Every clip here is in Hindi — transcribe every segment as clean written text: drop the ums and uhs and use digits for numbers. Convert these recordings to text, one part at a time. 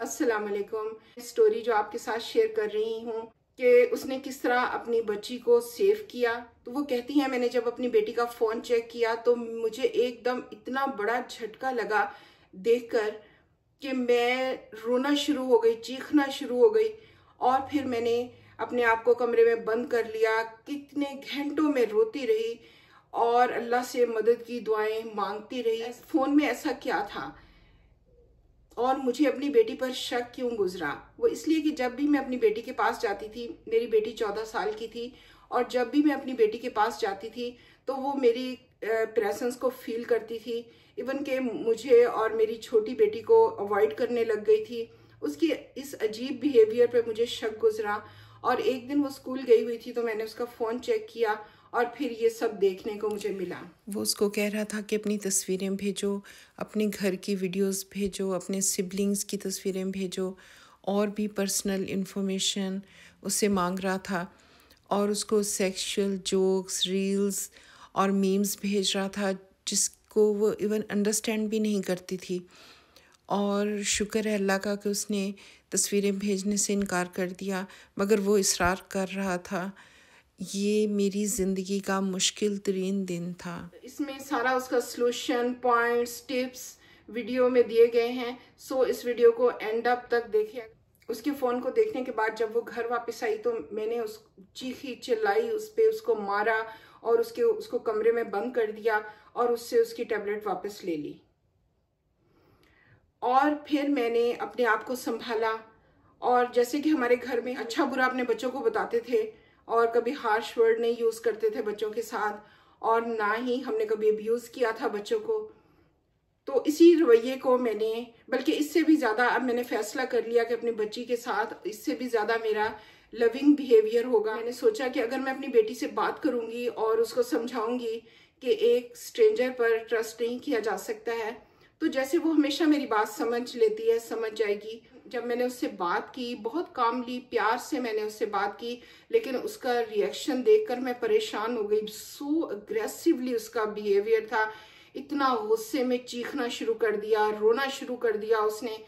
अस्सलाम वालेकुम। स्टोरी जो आपके साथ शेयर कर रही हूँ कि उसने किस तरह अपनी बच्ची को सेव किया। तो वो कहती है, मैंने जब अपनी बेटी का फ़ोन चेक किया तो मुझे एकदम इतना बड़ा झटका लगा देखकर कि मैं रोना शुरू हो गई, चीखना शुरू हो गई। और फिर मैंने अपने आप को कमरे में बंद कर लिया। कितने घंटों में रोती रही और अल्लाह से मदद की दुआएं मांगती रही। फ़ोन में ऐसा क्या था और मुझे अपनी बेटी पर शक क्यों गुजरा? वो इसलिए कि जब भी मैं अपनी बेटी के पास जाती थी, मेरी बेटी 14 साल की थी, और जब भी मैं अपनी बेटी के पास जाती थी तो वो मेरी प्रेजेंस को फील करती थी। इवन कि मुझे और मेरी छोटी बेटी को अवॉइड करने लग गई थी। उसकी इस अजीब बिहेवियर पे मुझे शक गुजरा। और एक दिन वो स्कूल गई हुई थी तो मैंने उसका फ़ोन चेक किया और फिर ये सब देखने को मुझे मिला। वो उसको कह रहा था कि अपनी तस्वीरें भेजो, अपने घर की वीडियोस भेजो, अपने सिबलिंग्स की तस्वीरें भेजो, और भी पर्सनल इन्फॉर्मेशन उससे मांग रहा था। और उसको सेक्सुअल जोक्स, रील्स और मीम्स भेज रहा था जिसको वो इवन अंडरस्टैंड भी नहीं करती थी। और शुक्र है अल्लाह का कि उसने तस्वीरें भेजने से इनकार कर दिया, मगर वो इसरार कर रहा था। ये मेरी ज़िंदगी का मुश्किल तरीन दिन था। इसमें सारा उसका सोल्यूशन, पॉइंट्स, टिप्स वीडियो में दिए गए हैं। सो इस वीडियो को एंड अप तक देखें। उसके फ़ोन को देखने के बाद जब वो घर वापस आई तो मैंने उस चीखी चिल्लाई उस पर, उसको मारा और उसको कमरे में बंद कर दिया और उससे उसकी टैबलेट वापस ले ली। और फिर मैंने अपने आप को संभाला। और जैसे कि हमारे घर में अच्छा बुरा अपने बच्चों को बताते थे और कभी हार्श वर्ड नहीं यूज़ करते थे बच्चों के साथ, और ना ही हमने कभी अब्यूज़ किया था बच्चों को। तो इसी रवैये को मैंने, बल्कि इससे भी ज़्यादा अब मैंने फैसला कर लिया कि अपनी बच्ची के साथ इससे भी ज़्यादा मेरा लविंग बिहेवियर होगा। मैंने सोचा कि अगर मैं अपनी बेटी से बात करूँगी और उसको समझाऊँगी कि एक स्ट्रेंजर पर ट्रस्ट नहीं किया जा सकता है, तो जैसे वो हमेशा मेरी बात समझ लेती है, समझ जाएगी। जब मैंने उससे बात की, बहुत कामली, प्यार से मैंने उससे बात की, लेकिन उसका रिएक्शन देखकर मैं परेशान हो गई। सो अग्रेसिवली उसका बिहेवियर था। इतना गुस्से में चीखना शुरू कर दिया, रोना शुरू कर दिया उसने।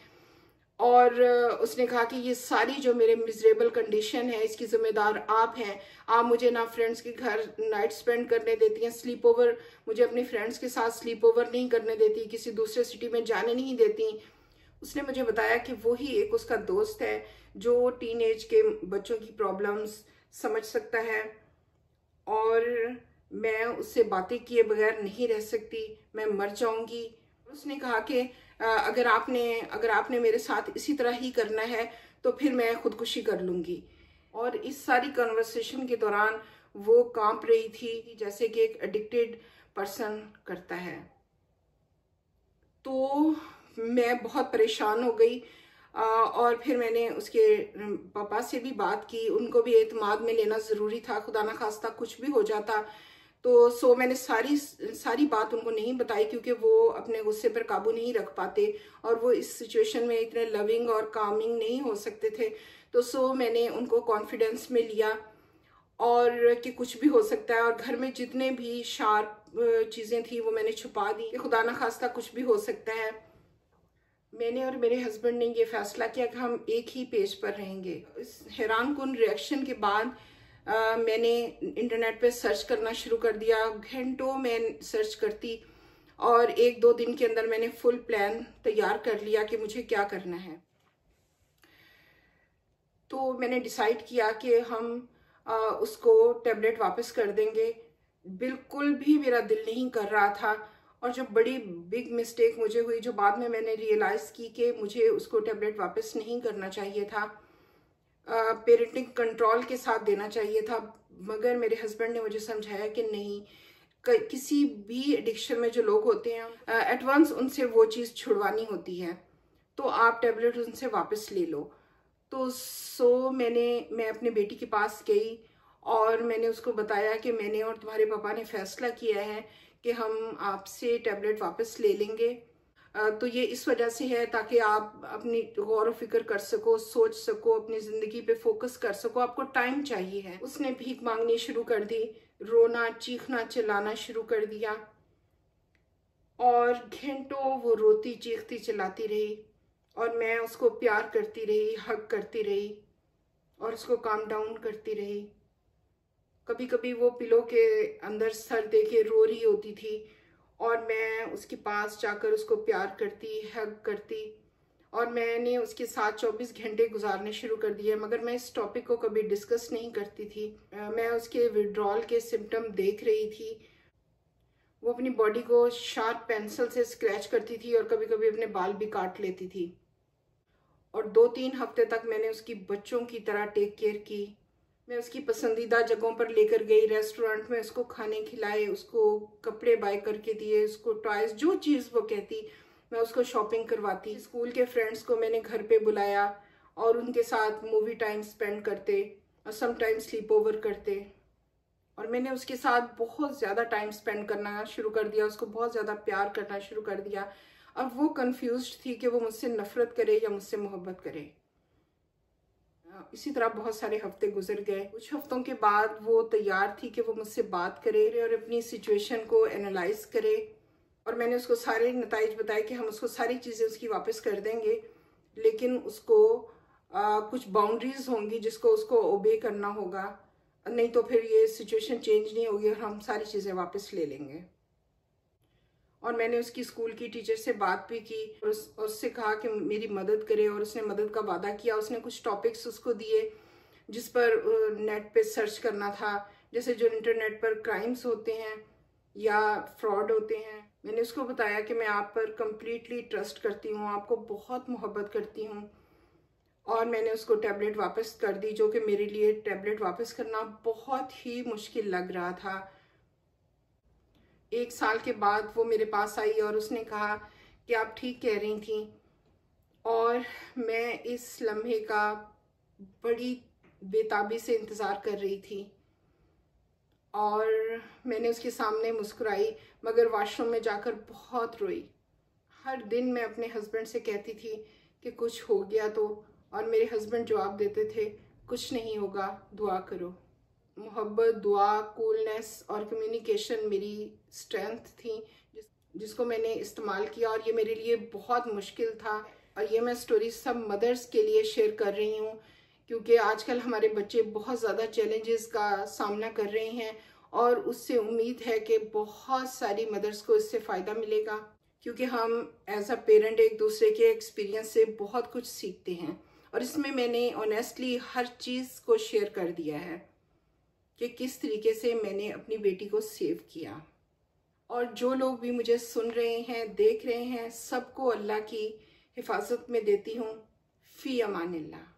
और उसने कहा कि ये सारी जो मेरे मिजरेबल कंडीशन है इसकी ज़िम्मेदार आप हैं। आप मुझे ना फ्रेंड्स के घर नाइट स्पेंड करने देती हैं, स्लीप ओवर, मुझे अपने फ्रेंड्स के साथ स्लीप ओवर नहीं करने देती, किसी दूसरे सिटी में जाने नहीं देती। उसने मुझे बताया कि वो ही एक उसका दोस्त है जो टीनेज के बच्चों की प्रॉब्लम्स समझ सकता है और मैं उससे बातें किए बगैर नहीं रह सकती, मैं मर जाऊंगी। उसने कहा कि अगर आपने मेरे साथ इसी तरह ही करना है तो फिर मैं खुदकुशी कर लूंगी। और इस सारी कन्वर्सेशन के दौरान वो कांप रही थी जैसे कि एक एडिक्टेड पर्सन करता है। तो मैं बहुत परेशान हो गई। और फिर मैंने उसके पापा से भी बात की, उनको भी एतमाद में लेना ज़रूरी था, खुदा ना खास्ता कुछ भी हो जाता। तो मैंने सारी बात उनको नहीं बताई क्योंकि वो अपने गुस्से पर काबू नहीं रख पाते और वो इस सिचुएशन में इतने लविंग और कामिंग नहीं हो सकते थे। तो मैंने उनको कॉन्फिडेंस में लिया और कि कुछ भी हो सकता है, और घर में जितने भी शार्प चीज़ें थी वो मैंने छुपा दी कि खुदा ना खास्ता कुछ भी हो सकता है। मैंने और मेरे हस्बैंड ने ये फैसला किया कि हम एक ही पेज पर रहेंगे। इस हैरानकुन रिएक्शन के बाद मैंने इंटरनेट पे सर्च करना शुरू कर दिया। घंटों मैं सर्च करती और एक दो दिन के अंदर मैंने फुल प्लान तैयार कर लिया कि मुझे क्या करना है। तो मैंने डिसाइड किया कि हम उसको टैबलेट वापस कर देंगे। बिल्कुल भी मेरा दिल नहीं कर रहा था। और जो बड़ी बिग मिस्टेक मुझे हुई, जो बाद में मैंने रियलाइज़ की कि मुझे उसको टैबलेट वापस नहीं करना चाहिए था, पेरेंटिंग कंट्रोल के साथ देना चाहिए था। मगर मेरे हस्बैंड ने मुझे समझाया कि नहीं, किसी भी एडिक्शन में जो लोग होते हैं एट वंस उनसे वो चीज़ छुड़वानी होती है, तो आप टैबलेट उनसे वापस ले लो। तो मैं अपने बेटी के पास गई और मैंने उसको बताया कि मैंने और तुम्हारे पापा ने फैसला किया है कि हम आपसे टैबलेट वापस ले लेंगे। तो ये इस वजह से है ताकि आप अपनी गौर फिक्र कर सको, सोच सको, अपनी ज़िंदगी पे फोकस कर सको, आपको टाइम चाहिए है। उसने भीख मांगनी शुरू कर दी, रोना, चीखना, चिल्लाना शुरू कर दिया और घंटों वो रोती, चीखती, चिल्लाती रही। और मैं उसको प्यार करती रही, हग करती रही और उसको काम डाउन करती रही। कभी कभी वो पिलो के अंदर सर दे के रो रही होती थी और मैं उसके पास जाकर उसको प्यार करती, हग करती, और मैंने उसके साथ 24 घंटे गुजारने शुरू कर दिए। मगर मैं इस टॉपिक को कभी डिस्कस नहीं करती थी। मैं उसके विड्रॉल के सिम्टम देख रही थी। वो अपनी बॉडी को शार्प पेंसिल से स्क्रैच करती थी और कभी कभी अपने बाल भी काट लेती थी। और 2-3 हफ्ते तक मैंने उसकी बच्चों की तरह टेक केयर की। मैं उसकी पसंदीदा जगहों पर लेकर गई, रेस्टोरेंट में उसको खाने खिलाए, उसको कपड़े बाय करके दिए, उसको टॉयज, जो चीज़ वो कहती मैं उसको शॉपिंग करवाती। स्कूल के फ्रेंड्स को मैंने घर पे बुलाया और उनके साथ मूवी टाइम स्पेंड करते और समटाइम स्लीप ओवर करते। और मैंने उसके साथ बहुत ज़्यादा टाइम स्पेंड करना शुरू कर दिया, उसको बहुत ज़्यादा प्यार करना शुरू कर दिया। अब वो कंफ्यूज्ड थी कि वो मुझसे नफ़रत करे या मुझसे मोहब्बत करे। इसी तरह बहुत सारे हफ्ते गुजर गए। कुछ हफ्तों के बाद वो तैयार थी कि वो मुझसे बात करे और अपनी सिचुएशन को एनालाइज करे। और मैंने उसको सारे नताइज बताए कि हम उसको सारी चीज़ें उसकी वापस कर देंगे, लेकिन उसको कुछ बाउंड्रीज होंगी जिसको उसको ओबे करना होगा, नहीं तो फिर ये सिचुएशन चेंज नहीं होगी और हम सारी चीज़ें वापस ले लेंगे। और मैंने उसकी स्कूल की टीचर से बात भी की और उससे कहा कि मेरी मदद करे, और उसने मदद का वादा किया। उसने कुछ टॉपिक्स उसको दिए जिस पर नेट पे सर्च करना था, जैसे जो इंटरनेट पर क्राइम्स होते हैं या फ्रॉड होते हैं। मैंने उसको बताया कि मैं आप पर कंप्लीटली ट्रस्ट करती हूँ, आपको बहुत मोहब्बत करती हूँ। और मैंने उसको टैबलेट वापस कर दी, जो कि मेरे लिए टैबलेट वापस करना बहुत ही मुश्किल लग रहा था। 1 साल के बाद वो मेरे पास आई और उसने कहा कि आप ठीक कह रही थी, और मैं इस लम्हे का बड़ी बेताबी से इंतज़ार कर रही थी। और मैंने उसके सामने मुस्कुराई, मगर वॉशरूम में जाकर बहुत रोई। हर दिन मैं अपने हस्बैंड से कहती थी कि कुछ हो गया तो, और मेरे हस्बैंड जवाब देते थे कुछ नहीं होगा, दुआ करो। मोहब्बत, दुआ, कूलनेस और कम्युनिकेशन मेरी स्ट्रेंथ थी, जिसको मैंने इस्तेमाल किया, और ये मेरे लिए बहुत मुश्किल था। और ये मैं स्टोरी सब मदर्स के लिए शेयर कर रही हूँ, क्योंकि आजकल हमारे बच्चे बहुत ज़्यादा चैलेंजेस का सामना कर रहे हैं, और उससे उम्मीद है कि बहुत सारी मदर्स को इससे फ़ायदा मिलेगा, क्योंकि हम एज अ पेरेंट एक दूसरे के एक्सपीरियंस से बहुत कुछ सीखते हैं। और इसमें मैंने ऑनेस्टली हर चीज़ को शेयर कर दिया है कि किस तरीके से मैंने अपनी बेटी को सेव किया। और जो लोग भी मुझे सुन रहे हैं, देख रहे हैं, सबको अल्लाह की हिफाजत में देती हूँ। फ़ी अमानिल्लाह।